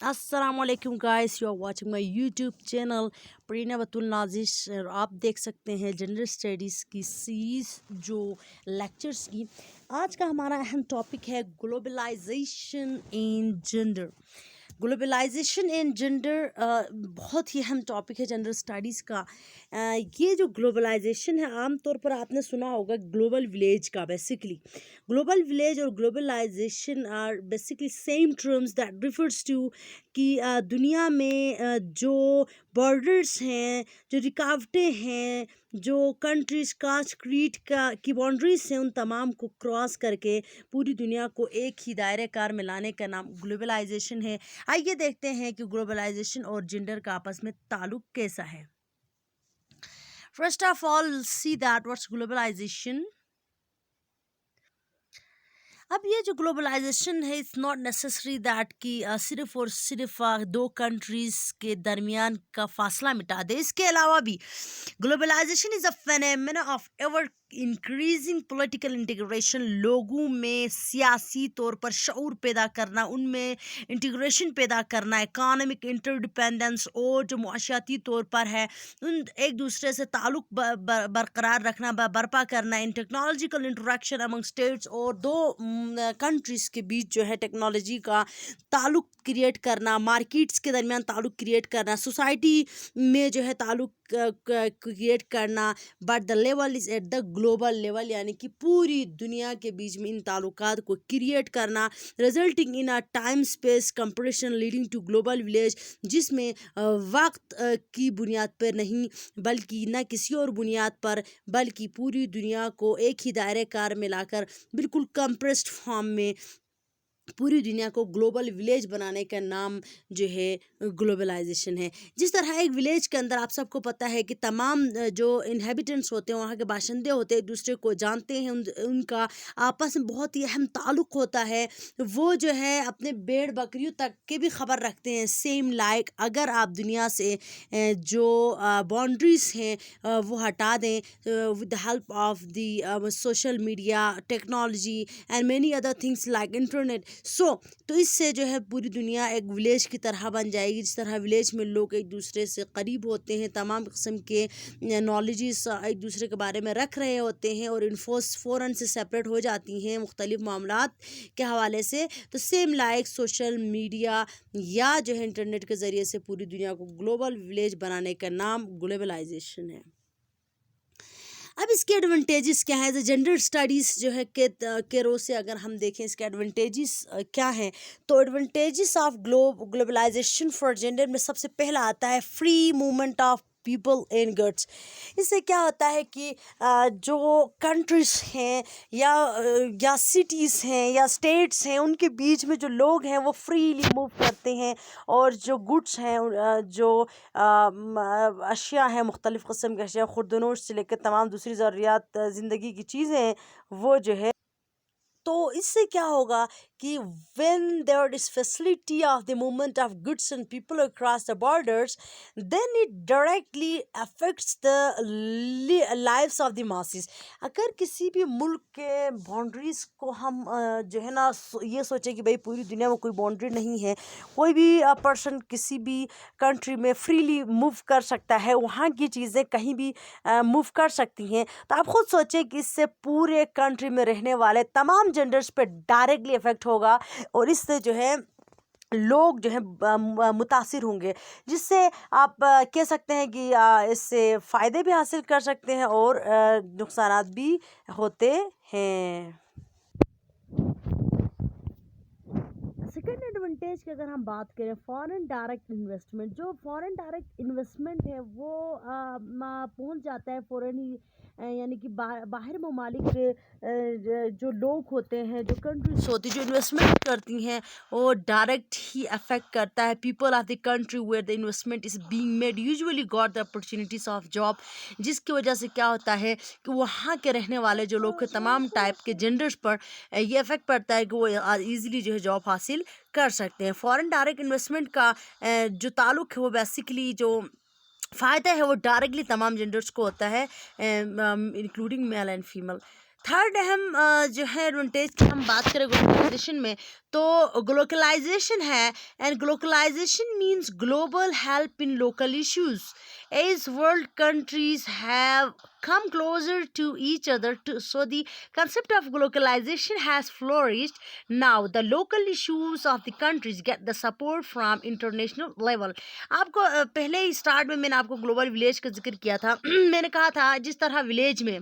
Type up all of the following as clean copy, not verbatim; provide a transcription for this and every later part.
अस्सलाम वालेकुम guys, you are watching my YouTube channel Parina Batul Nazish. और आप देख सकते हैं जेंडर स्टडीज़ की सीरीज़ जो लेक्चर्स की। आज का हमारा अहम टॉपिक है globalization in gender. Globalization in gender बहुत ही अहम टॉपिक है जेंडर स्टडीज़ का। ये जो ग्लोबलाइजेशन है, आम तौर पर आपने सुना होगा ग्लोबल विलेज का। बेसिकली ग्लोबल विलेज और globalisation are basically same terms that refers to कि दुनिया में जो बॉर्डर्स हैं, जो रुकावटें हैं, जो कंट्रीज कास्ट क्रीड की बाउंड्रीज हैं, उन तमाम को क्रॉस करके पूरी दुनिया को एक ही दायरे कार में लाने का नाम ग्लोबलाइजेशन है। आइए देखते हैं कि ग्लोबलाइजेशन और जेंडर का आपस में ताल्लुक कैसा है। First of all see that what's globalisation. अब ये जो ग्लोबलाइजेशन है, इट्स नॉट नेसेसरी दैट कि सिर्फ और सिर्फ दो कंट्रीज़ के दरमियान का फासला मिटा दे। इसके अलावा भी globalisation is a phenomena of ever increasing political integration. लोगों में सियासी तौर पर शऊर पैदा करना, उनमें इंटीग्रेशन पैदा करना, इकोनॉमिक इंटरडिपेंडेंस, और जो मुआशियाती तौर पर है उन एक दूसरे से ताल्लुक़ बरकरार रखना, बर्पा करना, इन टेक्नोलॉजिकल इंटरेक्शन अमंग स्टेट्स और दो कंट्रीज़ के बीच जो है टेक्नोलॉजी का ताल्लुक़ क्रिएट करना, मार्केट्स के दरमियान ताल्लुक़ क्रिएट करना, सोसाइटी में जो है ताल्लुक़ क्रिएट करना। But the level is at the global level, यानी कि पूरी दुनिया के बीच में इन ताल्लुकात को क्रिएट करना, resulting in a time space compression leading to global village, जिसमें वक्त की बुनियाद पर नहीं बल्कि न किसी और बुनियाद पर, बल्कि पूरी दुनिया को एक ही दायरे कार में लाकर बिल्कुल कंप्रेस्ड फॉर्म में पूरी दुनिया को ग्लोबल विलेज बनाने का नाम जो है ग्लोबलाइजेशन है। जिस तरह एक विलेज के अंदर आप सबको पता है कि तमाम जो इनहेबिटेंट्स होते हैं, वहाँ के बाशिंदे होते हैं, एक दूसरे को जानते हैं, उनका आपस में बहुत ही अहम ताल्लुक़ होता है। वो जो है अपने भेड़ बकरियों तक के भी ख़बर रखते हैं। सेम लाइक अगर आप दुनिया से जो बाउंड्रीज़ हैं वो हटा दें with the help of the social media technology and many other things like internet, तो इससे जो है पूरी दुनिया एक विलेज की तरह बन जाएगी। जिस तरह विलेज में लोग एक दूसरे से करीब होते हैं, तमाम किस्म के नॉलेजेस एक दूसरे के बारे में रख रहे होते हैं और इन्फोस फ़ौरन से सेपरेट हो जाती हैं मुख्तलिफ मामलात के हवाले से। तो सेम लाइक सोशल मीडिया या जो है इंटरनेट के ज़रिए से पूरी दुनिया को ग्लोबल विलेज बनाने का नाम ग्लोबलाइजेशन है। अब इसके एडवांटेजेस क्या है? जेंडर स्टडीज़ जो है के रो से अगर हम देखें इसके एडवांटेजेस क्या हैं, तो advantages of globalisation for gender में सबसे पहला आता है free movement of people and goods. इससे क्या होता है कि जो कंट्रीज़ हैं या सिटीज़ हैं या स्टेट्स हैं, उनके बीच में जो लोग हैं वो फ्रीली मूव करते हैं, और जो गुड्स हैं जो अशिया हैं, मुख्तलिफ़ क़िस्म के अशिया, खुर्दनोश से लेकर तमाम दूसरी ज़रूरियात ज़िंदगी की चीज़ें हैं, वो जो है, तो इससे क्या होगा कि when there is facility of the movement of goods and people across the borders, then it directly affects the lives of the masses. अगर किसी भी मुल्क के बाउंड्रीज़ को हम जो है ना ये सोचें कि भाई पूरी दुनिया में कोई बाउंड्री नहीं है, कोई भी पर्सन किसी भी कंट्री में फ्रीली मूव कर सकता है, वहाँ की चीज़ें कहीं भी मूव कर सकती हैं, तो आप खुद सोचें कि इससे पूरे कंट्री में रहने वाले तमाम जेंडर्स पे डायरेक्टली इफ़ेक्ट होगा, और इससे जो है लोग जो है मुतासिर होंगे, जिससे आप कह सकते हैं कि इससे फ़ायदे भी हासिल कर सकते हैं और नुकसानात भी होते हैं। सेकेंड एडवांटेज की अगर हम बात करें, फॉरेन डायरेक्ट इन्वेस्टमेंट। जो फॉरेन डायरेक्ट इन्वेस्टमेंट है वो पहुंच जाता है फॉरेन ही, यानी कि बाहर ममालिक जो लोग होते हैं, जो कंट्रीज होती हैं, जो इन्वेस्टमेंट करती हैं, वो डायरेक्ट ही अफेक्ट करता है people of the country where the investment is being made usually got the opportunities of job. जिसकी वजह से क्या होता है कि वहाँ के रहने वाले जो लोग तमाम टाइप के जेंडर्स पर ये इफेक्ट पड़ता है कि वो ईज़िली जो है जॉब हासिल कर सकते हैं। फॉरेन डायरेक्ट इन्वेस्टमेंट का जो ताल्लुक़ है वो बेसिकली जो फ़ायदा है वो डायरेक्टली तमाम जेंडर्स को होता है, including male and female. Third اہم جو ہے ایڈوانٹیج کی ہم بات کریں گلوبلائزیشن میں تو گلوکلائزیشن ہے and glocalization means global help in local issues as world countries have come closer to each other so the concept of globalization has flourished. Now the local issues of the countries get the support from international level. آپ کو پہلے ہی start میں نے آپ کو global village کا ذکر کیا تھا. میں نے کہا تھا جس طرح ولیج میں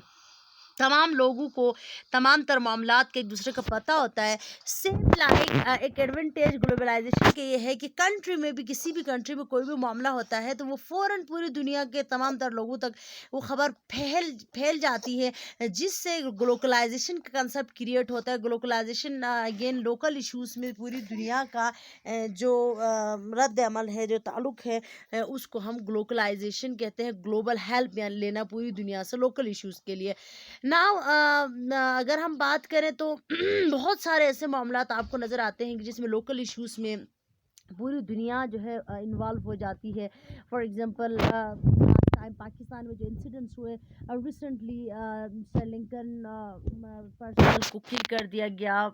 تمام لوگوں کو تمام تر معاملات کا ایک دوسرے کا پتہ ہوتا ہے, سیم لائک ایک ایڈوانٹیج گلوبلائزیشن کے یہ ہے کہ کنٹری میں بھی کسی بھی کنٹری میں کوئی بھی معاملہ ہوتا ہے تو وہ فوراً پوری دنیا کے تمام تر لوگوں تک وہ خبر پھیل جاتی ہے, جس سے گلوکلائزیشن کا کنسیپٹ کریٹ ہوتا ہے. گلوکلائزیشن اگین لوکل ایشوز میں پوری دنیا کا جو رد عمل ہے, جو تعلق ہے, اس کو ہم گلوکلائزیشن کہتے ہیں. گلوبل ہیلپ لینا پوری دنیا سے لوکل ایشوز کے لیے. ناؤ اگر ہم بات کریں تو بہت سارے ایسے معاملات آپ کو نظر آتے ہیں کہ جس میں لوکل ایشوز میں پوری دنیا جو ہے انوالو ہو جاتی ہے. فار ایگزامپل پاکستان میں جو انسیڈنٹس ہوئے ریسنٹلی سری لنکن پرسنل کو کل کر دیا گیا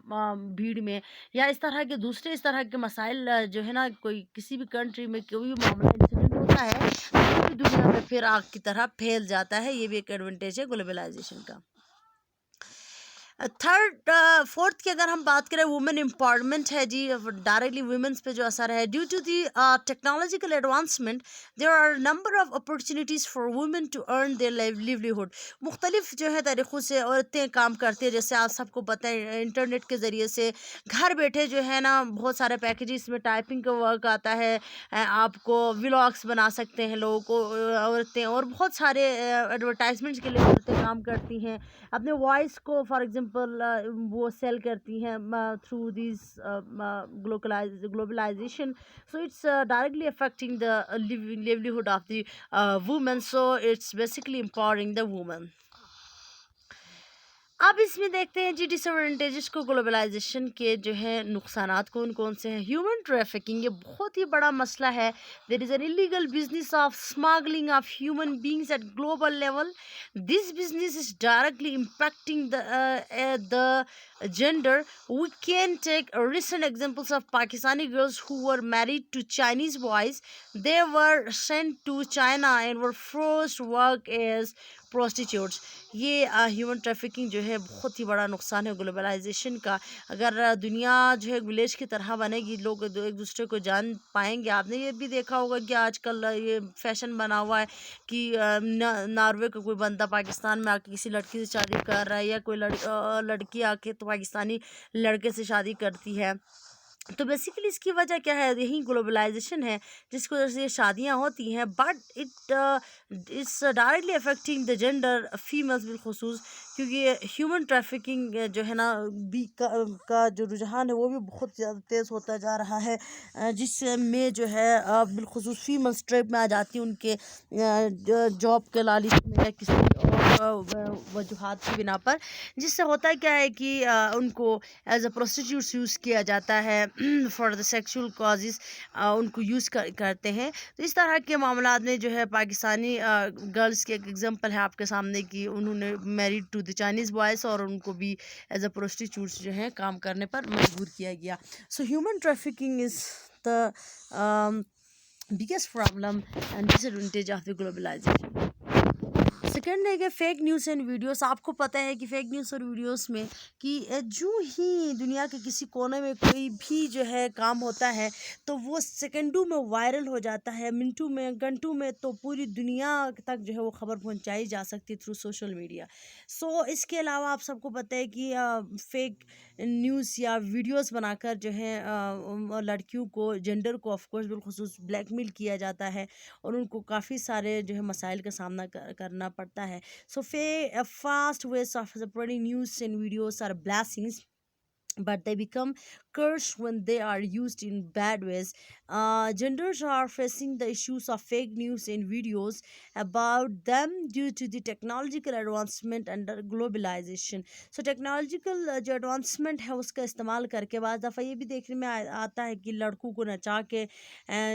بھیڑ میں, یا اس طرح کے دوسرے اس طرح کے مسائل جو ہے نا, کوئی کسی بھی کنٹری میں کوئی بھی معاملہ انسیڈنٹ ہوتا ہے پوری دنیا میں پھر آگ کی طرح پھیل جاتا ہے. یہ بھی ایک ایڈوانٹیج ہے گلوبلائزیشن کا. فورتھ کی اگر ہم بات کریں وومن امپاورمنٹ ہے جی, ڈائریکٹلی ویمنس پہ جو اثر ہے. Due to the technological advancement there are number of opportunities for women to earn their livelihood. مختلف جو ہے طریقوں سے عورتیں کام کرتی ہیں, جیسے آپ سب کو پتہ ہے انٹرنیٹ کے ذریعے سے گھر بیٹھے جو ہے نا بہت سارے پیکیجز میں ٹائپنگ کا ورک آتا ہے, آپ کو ولاگس بنا سکتے ہیں لوگوں کو عورتیں, اور بہت سارے ایڈورٹائزمنٹس کے لیے عورتیں کام کرتی ہیں. اپنے وائس کو فار ایگزامپل وہ سیل کرتی ہیں through these globalization. So it's directly affecting the livelihood of the women, so it's basically empowering the women. اب اس میں دیکھتے ہیں جی ڈس ایڈوانٹیجز کو گلوبلائزیشن کے جو ہے نقصانات کون کون سے ہیں. ہیومن ٹریفکنگ, یہ بہت ہی بڑا مسئلہ ہے. There is an illegal business of smuggling of human beings at global level. This business is directly impacting the gender. We can take recent examples of Pakistani girls who were married to Chinese boys. They were sent to China and were forced to work as prostitutes. یہ human trafficking جو ہے بہت ہی بڑا نقصان ہے globalisation کا. اگر دنیا جو ہے ولیج کی طرح بنے گی, لوگ ایک دوسرے کو جان پائیں گے. آپ نے یہ بھی دیکھا ہوگا کہ آج کل یہ فیشن بنا ہوا ہے کہ ناروے کا کوئی بندہ پاکستان میں آ کے کسی لڑکی سے شادی کر رہا ہے, یا کوئی لڑکی آ کے تو پاکستانی لڑکے سے شادی کرتی ہے. تو بیسیکلی اس کی وجہ کیا ہے, یہی گلوبلائزیشن ہے جس کی وجہ سے یہ شادیاں ہوتی ہیں. But it is directly affecting the gender, females بالخصوص, کیونکہ ہیومن ٹریفکنگ جو ہے نا کا جو رجحان ہے وہ بھی بہت زیادہ تیز ہوتا جا رہا ہے, جس میں جو ہے بالخصوص فیمیلز ٹریپ میں آ جاتی ہیں ان کے جاب کے لالچ میں یا کسی اور وجوہات کی بنا پر, جس سے ہوتا کیا ہے کہ ان کو ایز اے پروسٹیٹیوٹس یوز کیا جاتا ہے فار دا سیکشول کازز, ان کو یوز کرتے ہیں. تو اس طرح کے معاملات میں جو ہے پاکستانی گرلس کی ایک ایگزامپل ہے آپ کے سامنے کی, انہوں نے married to the Chinese boys اور ان کو بھی ایز اے پروسٹیٹیوٹس جو ہیں کام کرنے پر مجبور کیا گیا. So human trafficking is the biggest problem and disadvantage of the globalization. Second ہے کہ فیک نیوز اینڈ ویڈیوز. آپ کو پتہ ہے کہ فیک نیوز اور ویڈیوز میں کہ جو ہی دنیا کے کسی کونے میں کوئی بھی جو ہے کام ہوتا ہے تو وہ سیکنڈوں میں وائرل ہو جاتا ہے, منٹوں میں, گھنٹوں میں, تو پوری دنیا تک جو ہے وہ خبر پہنچائی جا سکتی تھرو سوشل میڈیا. سو اس کے علاوہ آپ سب کو پتہ ہے کہ فیک نیوز یا ویڈیوز بنا کر جو ہے لڑکیوں کو, جینڈر کو آف کورس بالخصوص بلیک میل کیا جاتا ہے, اور ان کو کافی سارے جو ہے مسائل کا سامنا کرنا پڑتا ہے. سو fast ways of spreading news and videos are blessings, but they become curse when they are used in bad ways. Genders are facing the issues of fake news in videos about them due to the technological advancement and globalization. So technological जो advancement है उसका इस्तेमाल करके बाद दफ़ा ये भी देखने में आता है कि लड़कों को नचा के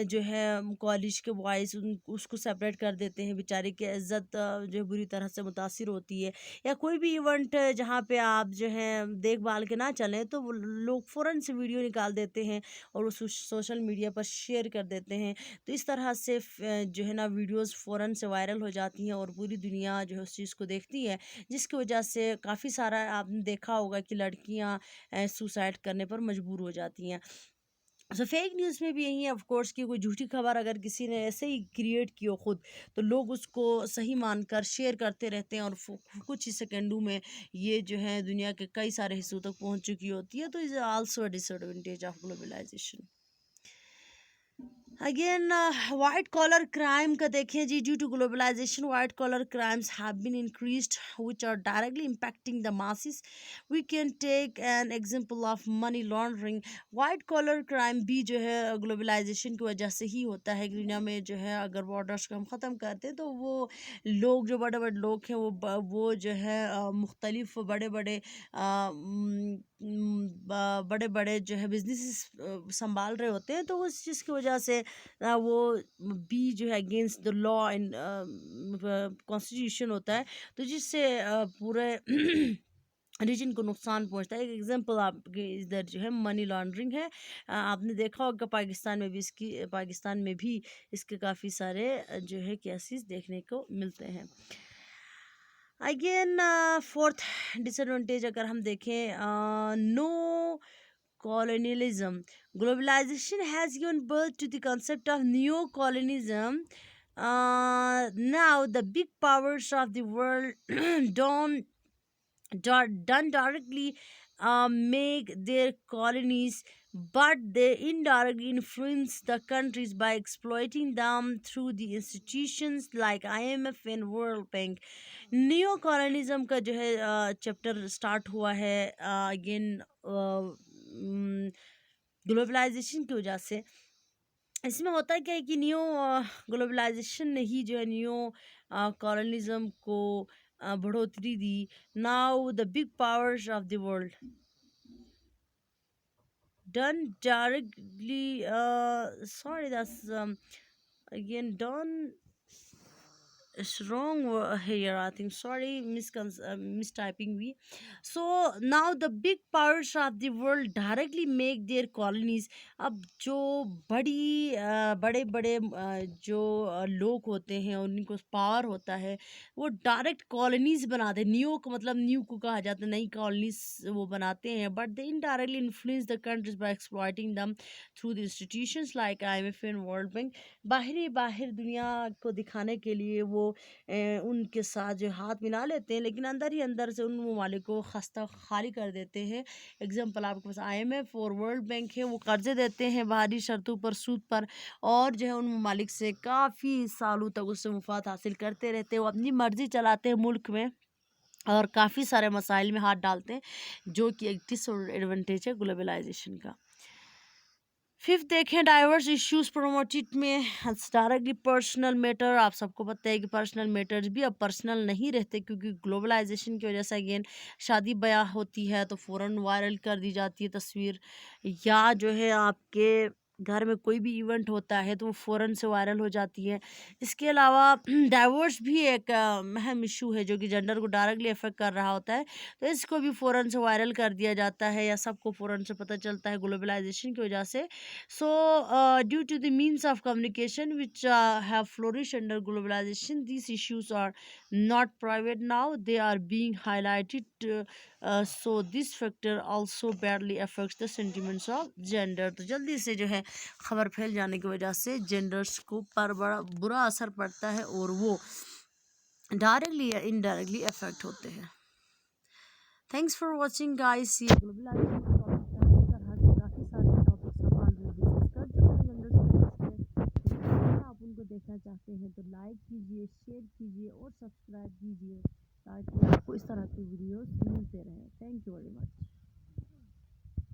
जो है कॉलेज के बॉयज़ उसको सेपरेट कर देते हैं, बेचारे की इज़्ज़त जो है बुरी तरह से मुतासिर होती है। या कोई भी इवेंट जहाँ पे आप जो है देखभाल के ना चलें तो वो लोग फ़ौरन से वीडियो निकाल देते हैं और उस सोशल मीडिया पर शेयर कर देते हैं। तो इस तरह से जो है ना वीडियोस फ़ौरन से वायरल हो जाती हैं और पूरी दुनिया जो है उस चीज़ को देखती है, जिसकी वजह से काफ़ी सारा आपने देखा होगा कि लड़कियां सुसाइड करने पर मजबूर हो जाती हैं। सो फेक न्यूज़ में भी यही है ऑफ कोर्स कि कोई झूठी खबर अगर किसी ने ऐसे ही क्रिएट की हो खुद, तो लोग उसको सही मानकर शेयर करते रहते हैं और कुछ ही सेकंडों में ये जो है दुनिया के कई सारे हिस्सों तक पहुंच चुकी होती है। तो is also a disadvantage of globalization. Again white collar crime का देखें जी, due to globalization white collar crimes have been increased which are directly impacting the masses. We can take an example of money laundering. White collar crime भी जो है globalisation की वजह से ही होता है कि दुनिया में जो है अगर बॉर्डर्स को हम ख़त्म करते हैं तो वो लोग जो बड़े बड़े लोग हैं वो जो है मुख्तलिफ बड़े बड़े बड़े बड़े जो है बिजनेस संभाल रहे होते हैं, तो उस चीज़ की वजह से वो भी जो है against the law and constitution होता है, तो जिससे पूरे रीजन को नुकसान पहुंचता है। एक एग्जांपल आपके इधर जो है मनी लॉन्ड्रिंग है, आपने देखा होगा पाकिस्तान में भी इसके काफ़ी सारे जो है केसेस देखने को मिलते हैं। अगेन फोर्थ डिसएडवांटेज अगर हम देखें, no colonialism. Globalization has given birth to the concept of neo-colonialism. Now, the big powers of the world don't directly make their colonies, but they indirectly influence the countries by exploiting them through the institutions like IMF and World Bank. Neo colonialism का जो है chapter start हुआ है again globalisation की वजह से। इसमें होता क्या है कि नियो ग्लोबलाइजेशन ने ही जो है नियो कॉलोनिज्म को बढ़ोतरी दी। Now the big powers of the world done directly sorry that's again done it's wrong here, I think, sorry, mistyping we. So now the big powers of the world directly make their colonies. अब जो बड़े बड़े जो लोग होते हैं उनको power होता है, वो डायरेक्ट कॉलोनीज बनाते हैं। न्यू को मतलब न्यू को कहा जाता है, नई कॉलोनीज वो बनाते हैं, but they indirectly influence the countries by exploiting them through the institutions like IMF and world bank. बाहर दुनिया को दिखाने के लिए वो उनके साथ जो हाथ मिला लेते हैं, लेकिन अंदर ही अंदर से उन ममालिक को खस्ता खाली कर देते हैं। एग्जांपल आपके पास IMF और वर्ल्ड बैंक है, वो कर्जे देते हैं बाहरी शर्तों पर, सूद पर, और जो है उन ममालिक से काफ़ी सालों तक उससे मुफाद हासिल करते रहते हैं। वो अपनी मर्ज़ी चलाते हैं मुल्क में और काफ़ी सारे मसाइल में हाथ डालते हैं, जो कि एक डिसएडवांटेज है ग्लोबलाइजेशन का। फिफ्थ देखें, डाइवर्स इश्यूज प्रोमोटेड में डायरेक्टली पर्सनल मैटर। आप सबको पता है कि पर्सनल मैटर्स भी अब पर्सनल नहीं रहते, क्योंकि ग्लोबलाइजेशन की वजह से अगेन शादी ब्याह होती है तो फ़ौरन वायरल कर दी जाती है तस्वीर, या जो है आपके घर में कोई भी इवेंट होता है तो वो फ़ौरन से वायरल हो जाती है। इसके अलावा डाइवोर्स भी एक अहम इशू है जो कि जेंडर को डायरेक्टली अफेक्ट कर रहा होता है, तो इसको भी फ़ौरन से वायरल कर दिया जाता है या सबको फ़ौरन से पता चलता है ग्लोबलाइजेशन की वजह से। So, due to the means of communication which have flourished under globalization, these issues are not private now, they are being highlighted. So, this factor also badly affects the sentiments of gender. तो जल्दी से जो है खबर फैल जाने की वजह से जेंडर्स को पर बड़ा बुरा असर पड़ता है और वो डायरेक्टली या इनडायरेक्टली अफेक्ट होते हैं। Thanks for watching guys. See globalisation काफ़ी सारे टॉपिक्स हम ऑलरेडी डिस्कस कर चुके हैं जेंडर स्टडीज़ में। अगर आप उनको देखना चाहते हैं तो लाइक कीजिए, शेयर कीजिए और सब्सक्राइब कीजिए ताकि आपको इस तरह की वीडियोस मिलते रहें। Thank you very much.